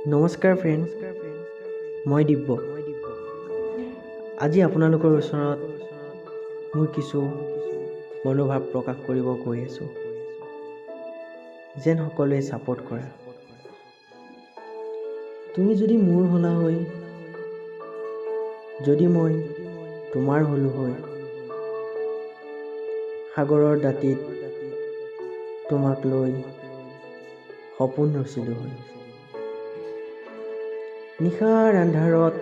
নমস্কাৰ ফ্ৰেণ্ড, মই দিব্য। আজি আপোনালোকৰ ওচৰত মোৰ কিছু মনোভাৱ প্ৰকাশ কৰিব গৈ আছোঁ, যেন সকলোৱে ছাপোৰ্ট কৰা। তুমি যদি মোৰ হলা হৈ, যদি মই তোমাৰ হলো হৈ, সাগৰৰ দাঁতিত তোমাক লৈ সপোন ৰচিলো হৈ, নিশাৰ আন্ধাৰত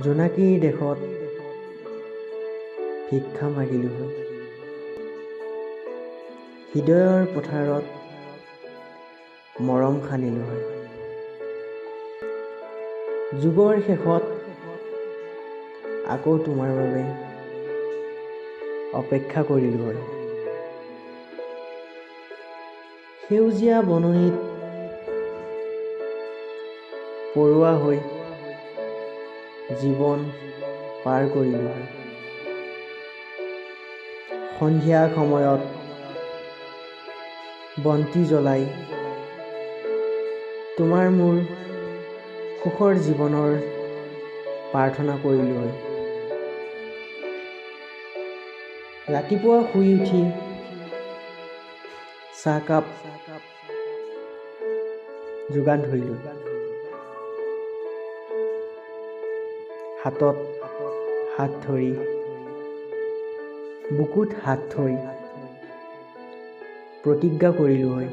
জোনাকীৰ দেশত ভিক্ষা মাগিলো হৈ, হৃদয়ৰ পথাৰত মৰম সানিলো হৈ, যুগৰ শেষত আকৌ তোমাৰ বাবে অপেক্ষা কৰিলো হৈ, সেউজীয়া বননিত পৰুৱা হৈ জীৱন পাৰ কৰিলো হৈ, সন্ধিয়া সময়ত বন্তি জ্বলাই তোমাৰ মোৰ সুখৰ জীৱনৰ প্ৰাৰ্থনা কৰিলো হৈ, ৰাতিপুৱা শুই উঠি চাহকাপ যোগান ধৰিলো, হাতত হাত ধৰি বুকুত হাত থৈ প্ৰতিজ্ঞা কৰিলো হৈ,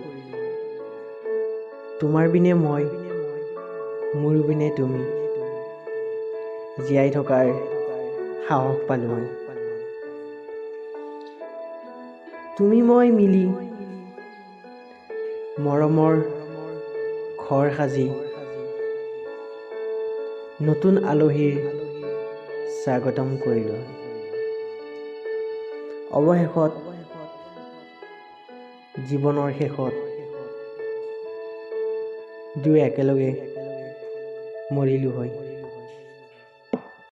তোমাৰ বিনে মই, মোৰ বিনে তুমি, জীয়াই থকাৰ সাহস পালো হৈ, তুমি মই মিলি মৰমৰ ঘৰ সাজি নতুন আলহীৰ স্বাগতম কৰিলো। অৱশেষত জীৱনৰ শেষত দুয়ো একেলগে মৰিলো হৈ।